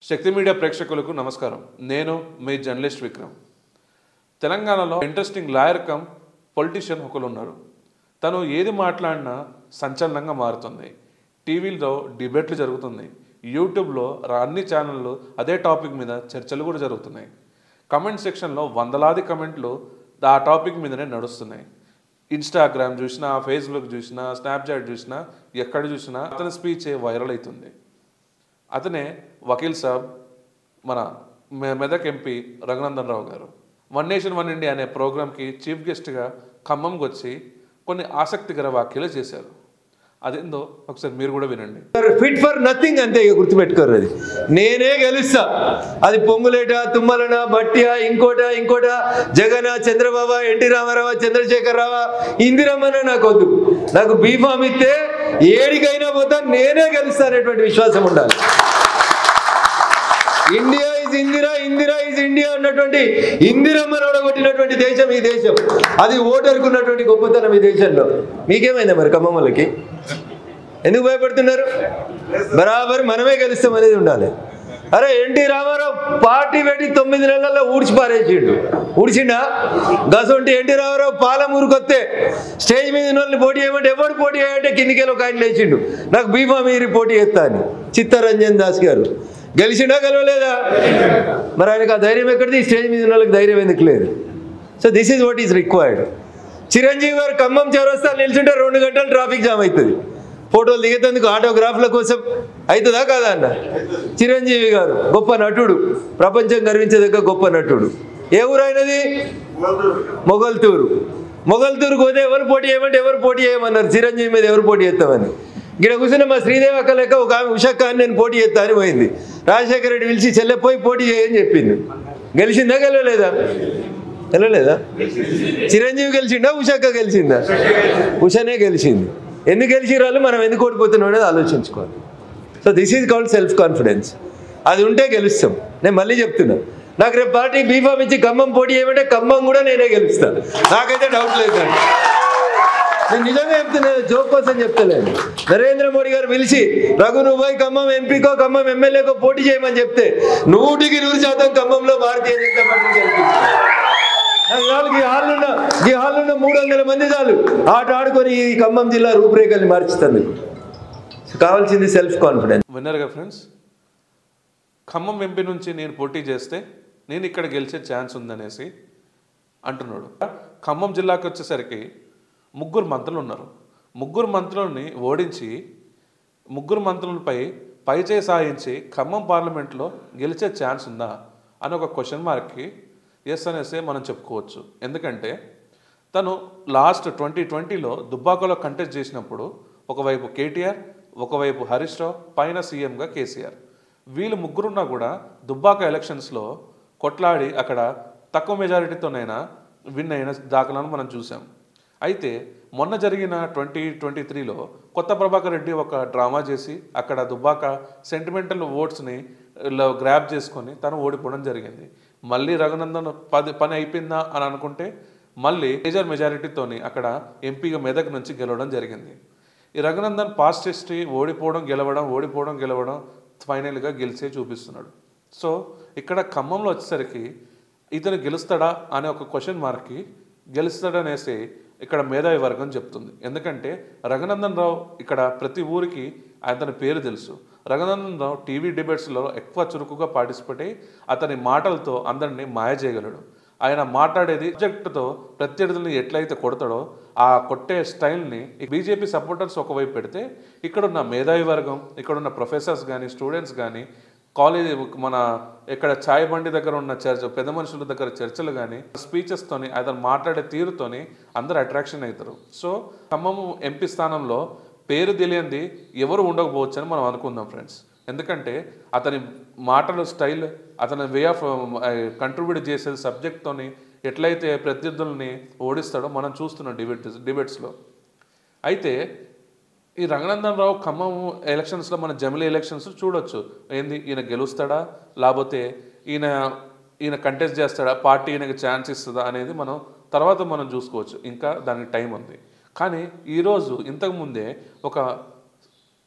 శక్తి media ప్రేక్షకులకు నమస్కారం. నేను మీ జర్నలిస్ట్ విక్రమ్. తెలంగాణలో ఇంట్రెస్టింగ్ లాయర్ కమ్ పొలిటీషియన్ ఒకరు ఉన్నారు. తను ఏది మాట్లాడినా సంచలనంగా మారుతుంది. టీవీలో డిబేట్లు జరుగుతుంది, యూట్యూబ్లో అన్ని ఛానళ్ళు అదే టాపిక్ మీద చర్చలు కూడా జరుగుతున్నాయి. కమెంట్ సెక్షన్లో వందలాది కమెంట్లు ఆ టాపిక్ మీదనే నడుస్తున్నాయి. ఇన్స్టాగ్రామ్ చూసినా, ఫేస్బుక్ చూసినా, స్నాప్చాట్ చూసినా, ఎక్కడ చూసినా అతని స్పీచే వైరల్ అవుతుంది. అతనే వకీల్ సాబ్, మన మెదక్ ఎంపీ రఘునందన్ రావు గారు. వన్ నేషన్ వన్ ఇండియా అనే ప్రోగ్రామ్కి చీఫ్ గెస్ట్గా ఖమ్మంకి వచ్చి కొన్ని ఆసక్తికర వ్యాఖ్యలు చేశారు. అదేందో ఒకసారి మీరు కూడా వినండి. ఫిట్ ఫర్ నథింగ్ అంతే, గుర్తుపెట్టుకోరు. అది నేనే గెలుస్తా. అది పొంగులేట, తుమ్మలన, బట్టియా, ఇంకోట జగన్, చంద్రబాబు, ఎన్టీ రామారావు, చంద్రశేఖర్ రావు, ఇందిరమ్మనే నాకు వద్దు. నాకు బీఫామ్ ఇస్తే ఏడికైనా పోతా, నేనే గెలుస్తా అనేటువంటి విశ్వాసం ఉండాలి. India is Indira, Indira is India అన్నటువంటి ఇందిరమ్మను ఓడగొట్టినటువంటి దేశం ఈ దేశం. అది ఓటర్కు ఉన్నటువంటి గొప్పతనం ఈ దేశంలో. మీకేమైందా మరి ఖమ్మంలకి? ఎందుకు భయపడుతున్నారు? బరాబర్ మనమే గెలుస్తాం అనేది ఉండాలి. అరే ఎన్టీ రామారావు పార్టీ పెట్టి 9 నెలల్లో ఊడ్చిండా? గసంటి ఎన్టీ రామారావు పాలమూరుకు వస్తే స్టేజ్ మీద వాళ్ళని పోటీ చేయమంటే ఎవరు పోటీ చేయంటే కిందికెళ్ళి ఒక ఆయన లేచిండు, నాకు బీఫామ్ మీరు పోటీ చేస్తా అని. చిత్తరంజన్ దాస్ గారు గెలిచిండా, గెలవలేదా? మరి ఆయనకు ఆ ధైర్యం ఎక్కడిది? స్టేజ్ మీద ఉన్న వాళ్ళకి ధైర్యం ఎందుకు లేదు? So this is what is required. Chiranjeevi గారు ఖమ్మం చౌరస్తా నిల్చుంటే 2 గంటలు ట్రాఫిక్ జామ్ అవుతుంది. ఫోటోలు దిగేందుకు ఆటోగ్రాఫ్ల కోసం అవుతుందా కాదా అన్న? చిరంజీవి గారు గొప్ప నటుడు, ప్రపంచం గర్వించేదగ్గ గొప్ప నటుడు. ఏ ఊరు అయినది? మొగల్తూరుకు పోతే ఎవరు పోటీ చేయమంటే ఎవరు పోటీ చేయమన్నారు. చిరంజీవి మీద ఎవరు పోటీ చేస్తామని. ఇక్కడ కూర్చున్న మా శ్రీదేవి అక్క లెక్క ఒక ఆమె ఉషక్క అని నేను పోటీ చేస్తా అని పోయింది. రాజశేఖర రెడ్డి పిలిచి చెల్లెపోయి పోటీ చేయని చెప్పింది. గెలిచిందా, గెలవలేదా? చిరంజీవి గెలిచిండా, ఉషక్క గెలిచిందా? ఉషనే గెలిచింది. ఎందుకు గెలిచిరాళ్ళు, మనం ఎందుకు ఓడిపోతున్నాం అనేది ఆలోచించుకోవాలి. So this is called self confidence. అది ఉంటే గెలుస్తాం. నేను మళ్ళీ చెప్తున్నా, నాకు రేపు పార్టీ బీఫామ్ ఇచ్చి ఖమ్మం పోటీ చేయమంటే ఖమ్మం కూడా నేనే గెలుస్తాను. నాకైతే డౌట్ లేదు. నేను నిజంగా చెప్తున్నాను, జోక్ కోసం చెప్తలేను. నరేంద్ర మోడీ గారు పిలిచి రఘు నువ్వు పోయి ఖమ్మం ఎంపీకో ఖమ్మం ఎమ్మెల్యేకో పోటీ చేయమని చెప్తే 100% ఖమ్మంలో భారతీయ జనతా పార్టీ గెలిపించారు. ఈ హాలున్న 300 మంది చాలు ఆట ఆడుకొని ఈ ఖమ్మం జిల్లా రూపురేఖల్ని మార్చుతుంది. కావాల్సింది సెల్ఫ్ కాన్ఫిడెన్స్. విన్నారుగా ఫ్రెండ్స్, ఖమ్మం ఎంపీ నుంచి నేను పోటీ చేస్తే నేను ఇక్కడ గెలిచే ఛాన్స్ ఉందనేసి అంటున్నాడు. ఖమ్మం జిల్లాకు వచ్చేసరికి 3 మంత్రులు ఉన్నారు. 3 మంత్రులని ఓడించి 3 మంత్రులపై పైచేయి సాయించి ఖమ్మం పార్లమెంట్లో గెలిచే ఛాన్స్ ఉందా అని ఒక క్వశ్చన్ మార్క్కి ఎస్ అనేసి మనం చెప్పుకోవచ్చు. ఎందుకంటే తను లాస్ట్ 2020లో దుబ్బాకలో కంటెస్ట్ చేసినప్పుడు ఒకవైపు కేటీఆర్, ఒకవైపు హరీష్ రావు, పైన సీఎంగా కేసీఆర్, వీళ్ళు ముగ్గురున్నా కూడా దుబ్బాక ఎలక్షన్స్లో కొట్లాడి అక్కడ తక్కువ మెజారిటీతోనైనా విన్ అయిన దాఖలను మనం చూసాం. అయితే మొన్న జరిగిన 2023లో కొత్త ప్రభాకర్ రెడ్డి ఒక డ్రామా చేసి అక్కడ దుబ్బాక సెంటిమెంటల్ ఓట్స్ని గ్రాప్ చేసుకొని తను ఓడిపోవడం జరిగింది. మళ్ళీ రఘునందన్ పని అయిపోయిందా అని అనుకుంటే మళ్ళీ మేజర్ మెజారిటీతోని అక్కడ ఎంపీగా మెదక్ నుంచి గెలవడం జరిగింది. ఈ రఘునందన్ పాస్ట్ హిస్టరీ ఓడిపోవడం గెలవడం ఫైనల్గా గెలిచే చూపిస్తున్నాడు. సో ఇక్కడ ఖమ్మంలో వచ్చేసరికి ఇతను గెలుస్తాడా అనే ఒక క్వశ్చన్ మార్క్కి గెలుస్తాడనేసి ఇక్కడ మేధావి వర్గం చెప్తుంది. ఎందుకంటే రఘునందన్ రావు ఇక్కడ ప్రతి ఊరికి అతని పేరు తెలుసు. రఘునందన్ రావు టీవీ డిబేట్స్లో ఎక్కువ చురుకుగా పార్టిసిపేట్ అయ్యి అతని మాటలతో అందరినీ మాయ చేయగలడు. ఆయన మాట్లాడేది సబ్జెక్టుతో ప్రత్యర్థుల్ని ఎట్లయితే కొడతాడో ఆ కొట్టే స్టైల్ని బీజేపీ సపోర్టర్స్ ఒకవైపు పెడితే ఇక్కడున్న మేధావి వర్గం, ఇక్కడున్న ప్రొఫెసర్స్ కానీ స్టూడెంట్స్ కానీ కాలేజ్ మన ఇక్కడ ఛాయ్ బండి దగ్గర ఉన్న పెద్ద మనుషుల దగ్గర చర్చలు కానీ స్పీచెస్తోని అతను మాట్లాడే తీరుతోని అందరు అట్రాక్షన్ అవుతారు. సో ఖమ్మం ఎంపీ స్థానంలో పేరు తెలియంది ఎవరు ఉండకపోవచ్చు అని మనం అనుకుందాం ఫ్రెండ్స్. ఎందుకంటే అతని మాటల స్టైల్, అతని వే ఆఫ్ కంట్రిబ్యూట్ చేసే సబ్జెక్ట్తోని ఎట్లయితే ప్రత్యర్థుల్ని ఓడిస్తాడో మనం చూస్తున్నాం డిబేట్స్లో. అయితే ఈ రఘునందన్ రావు ఖమ్మం ఎలక్షన్స్లో మన జమిలీ ఎలక్షన్స్ చూడొచ్చు. ఏంది, ఈయన గెలుస్తాడా లేకపోతే ఈయన కంటెస్ట్ చేస్తాడా, పార్టీ ఈయనకి ఛాన్స్ ఇస్తుందా అనేది తర్వాత మనం చూసుకోవచ్చు. ఇంకా దానికి టైం ఉంది. కానీ ఈరోజు ఇంతకుముందే ఒక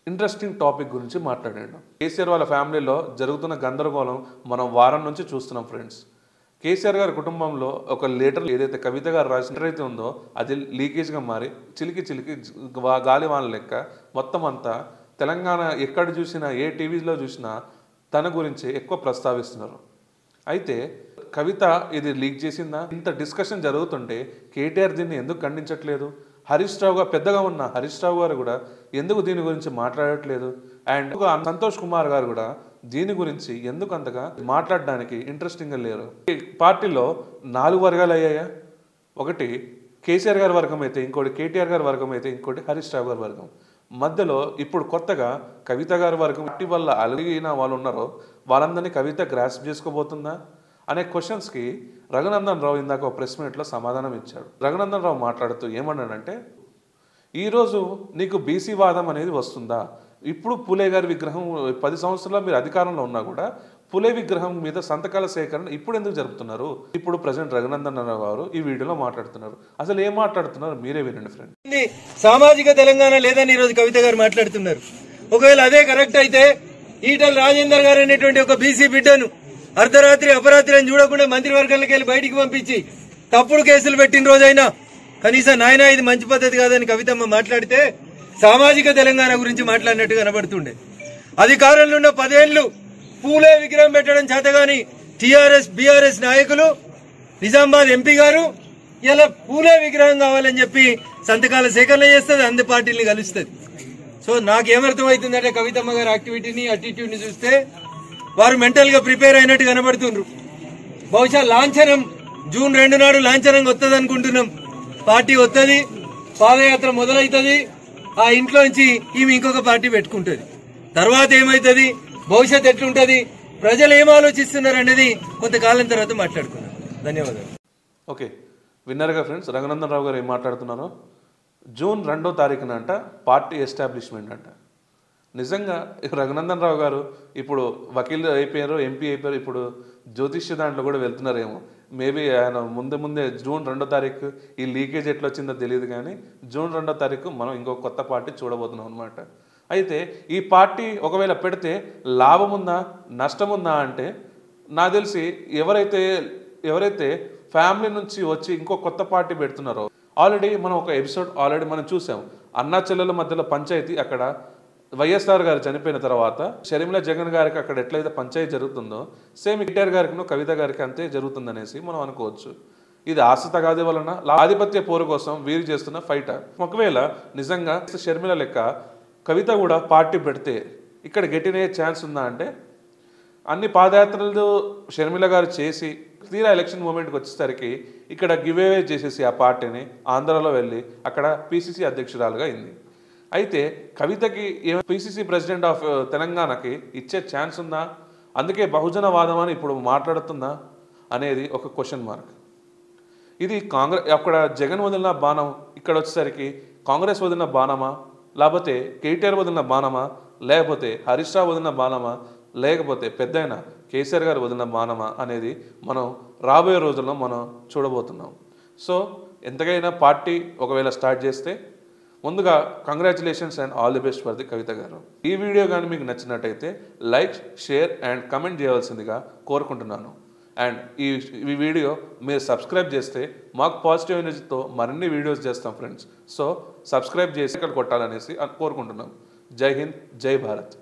ఇంట్రెస్టింగ్ టాపిక్ గురించి మాట్లాడాడు. కేసీఆర్ వాళ్ళ ఫ్యామిలీలో జరుగుతున్న గందరగోళం మనం వారం నుంచి చూస్తున్నాం ఫ్రెండ్స్. కేసీఆర్ గారి కుటుంబంలో ఒక లెటర్ ఏదైతే కవిత గారు రాసిన లెటర్ అయితే ఉందో అది లీకేజ్గా మారి చిలికి గాలివాన లెక్క మొత్తం అంతా తెలంగాణ ఎక్కడ చూసినా ఏ టీవీలో చూసినా తన గురించి ఎక్కువ ప్రస్తావిస్తున్నారు. అయితే కవిత ఇది లీక్ చేసిందా? ఇంత డిస్కషన్ జరుగుతుంటే కేటీఆర్ దీన్ని ఎందుకు ఖండించట్లేదు? హరీష్ రావు గారు పెద్దగా ఉన్న హరీష్ రావు గారు కూడా ఎందుకు దీని గురించి మాట్లాడట్లేదు? అండ్ సంతోష్ కుమార్ గారు కూడా దీని గురించి ఎందుకు అంతగా మాట్లాడడానికి ఇంట్రెస్టింగ్గా లేరు? పార్టీలో 4 వర్గాలు అయ్యాయా? ఒకటి కేసీఆర్ గారి వర్గం అయితే, ఇంకోటి కేటీఆర్ గారి వర్గం అయితే, ఇంకోటి హరీష్ రావు గారి వర్గం. మధ్యలో ఇప్పుడు కొత్తగా కవిత గారి వర్గం వల్ల అలిగిన వాళ్ళు ఉన్నారో వాళ్ళందరినీ కవిత గ్రాస్ప్ చేసుకోబోతుందా అనే క్వశ్చన్స్కి రఘునందన్ రావు ఇందాక ఒక ప్రెస్ మీట్లో సమాధానం ఇచ్చాడు. రఘునందన్ రావు మాట్లాడుతూ ఏమన్నాడంటే, ఈరోజు నీకు బీసీ వాదం అనేది వస్తుందా? ఇప్పుడు పులే గారి విగ్రహం 10 సంవత్సరాలు మీరు అధికారంలో ఉన్నా కూడా పులే విగ్రహం మీద సంతకాల సేకరణ ఇప్పుడు ఎందుకు జరుపుతున్నారు? ఇప్పుడు ప్రెసిడెంట్ రఘునందన్ రావు గారు ఈ వీడియోలో మాట్లాడుతున్నారు. అసలు ఏం మాట్లాడుతున్నారు మీరే వినండి ఫ్రెండ్. సామాజిక తెలంగాణ లేదని ఈరోజు కవిత గారు మాట్లాడుతున్నారు. ఒకవేళ అదే కరెక్ట్ అయితే ఈటల రాజేందర్ గారు అనేటువంటి ఒక బీసీ బిడ్డను అర్ధరాత్రి అపరాత్రి అని చూడకుండా మంత్రివర్గాలకు వెళ్ళి బయటికి పంపించి తప్పుడు కేసులు పెట్టిన రోజైనా కనీసం నాయన ఇది మంచి పద్ధతి కాదని కవితమ్మ మాట్లాడితే సామాజిక తెలంగాణ గురించి మాట్లాడినట్టు కనబడుతుండే. అధికారంలో ఉన్న 10 ఏళ్లు పూలే విగ్రహం పెట్టడం చేతగాని టీఆర్ఎస్ బీఆర్ఎస్ నాయకులు నిజామాబాద్ ఎంపీ గారు ఇలా పూలే విగ్రహం కావాలని చెప్పి సంతకాల సేకరణ చేస్తుంది, అన్ని పార్టీల్ని కలుస్తుంది. సో నాకేమర్థమవుతుందంటే కవితమ్మ గారి యాక్టివిటీని అటిట్యూడ్ ని చూస్తే వారు మెంటల్ గా ప్రిపేర్ అయినట్టు కనబడుతుండ్రు. బహుశా లాంఛనం జూన్ 2 నాడు లాంఛనంగా వస్తుంది అనుకుంటున్నాం. పార్టీ వస్తుంది, పాదయాత్ర మొదలవుతుంది, ఆ ఇంట్లోంచి ఈమె ఇంకొక పార్టీ పెట్టుకుంటుంది. తర్వాత ఏమైతుంది, భవిష్యత్ ఎట్లుంటది, ప్రజలు ఏం ఆలోచిస్తున్నారు అనేది కొంతకాలం తర్వాత మాట్లాడుకున్నాం. ధన్యవాదాలు. ఓకే, విన్నారుగా ఫ్రెండ్స్ రఘునందన్ రావు గారు ఏం మాట్లాడుతున్నారో. జూన్ 2వ తారీఖున అంట పార్టీ ఎస్టాబ్లిష్మెంట్ అంట. నిజంగా రఘునందన్ రావు గారు ఇప్పుడు వకీలు అయిపోయారు, ఎంపీ అయిపోయారు, ఇప్పుడు జ్యోతిష్య దాంట్లో కూడా వెళ్తున్నారేమో. మేబీ ఆయన ముందే జూన్ 2వ తారీఖు ఈ లీకేజ్ ఎట్లా వచ్చిందో తెలియదు, కానీ జూన్ 2వ తారీఖు మనం ఇంకో కొత్త పార్టీ చూడబోతున్నాం అనమాట. అయితే ఈ పార్టీ ఒకవేళ పెడితే లాభం ఉందా నష్టం ఉందా అంటే నాకు తెలిసి ఎవరైతే ఫ్యామిలీ నుంచి వచ్చి ఇంకో కొత్త పార్టీ పెడుతున్నారో, ఆల్రెడీ మనం ఒక ఎపిసోడ్ మనం చూసాం. అన్నా చెల్లెల మధ్యలో పంచాయతీ అక్కడ వైఎస్ఆర్ గారు చనిపోయిన తర్వాత షర్మిల జగన్ గారికి అక్కడ ఎట్లయితే పంచాయతీ జరుగుతుందో సేమ్ కేటీఆర్ గారికి కవిత గారికి అంతే జరుగుతుందనేసి మనం అనుకోవచ్చు. ఇది ఆస్తి తగాదే వలన ఆధిపత్య పోరు కోసం వీరు చేస్తున్న ఫైట్. ఒకవేళ నిజంగా షర్మిల లెక్క కవిత కూడా పార్టీ పెడితే ఇక్కడ గెట్టినయ్యే ఛాన్స్ ఉందా అంటే, అన్ని పాదయాత్రలు షర్మిల గారు చేసి తీరా ఎలక్షన్ మూమెంట్కి వచ్చేసరికి ఇక్కడ గివ్ అవే చేసేసి ఆ పార్టీని ఆంధ్రాలో వెళ్ళి అక్కడ పిసిసి అధ్యక్షురాలుగా అయింది. అయితే కవితకి పిసిసి ప్రెసిడెంట్ ఆఫ్ తెలంగాణకి ఇచ్చే ఛాన్స్ ఉందా? అందుకే బహుజన వాదం అని ఇప్పుడు మాట్లాడుతుందా అనేది ఒక క్వశ్చన్ మార్క్. ఇది కాంగ్రెస్ అక్కడ జగన్ వదిలిన బాణం ఇక్కడ వచ్చేసరికి కాంగ్రెస్ వదిలిన బాణమా, లేకపోతే కేటీఆర్ వదిలిన బాణమా, లేకపోతే హరీష్ రావు వదిలిన బాణమా, లేకపోతే పెద్దయిన కేసీఆర్ గారు వదిలిన బాణమా అనేది మనం రాబోయే రోజుల్లో మనం చూడబోతున్నాం. సో ఎంతకైనా పార్టీ ఒకవేళ స్టార్ట్ చేస్తే ముందుగా congratulations and all the best for the Kavitha garu. ఈ వీడియో కానీ మీకు నచ్చినట్టయితే లైక్, షేర్ అండ్ కమెంట్ చేయవలసిందిగా కోరుకుంటున్నాను. అండ్ ఈ వీడియో మీరు సబ్స్క్రైబ్ చేస్తే మాకు పాజిటివ్ ఎనర్జీతో మరిన్ని వీడియోస్ చేస్తాం ఫ్రెండ్స్. సో సబ్స్క్రైబ్ చేసి ఇక్కడ కొట్టాలనేసి కోరుకుంటున్నాం. జై హింద్, జై భారత్.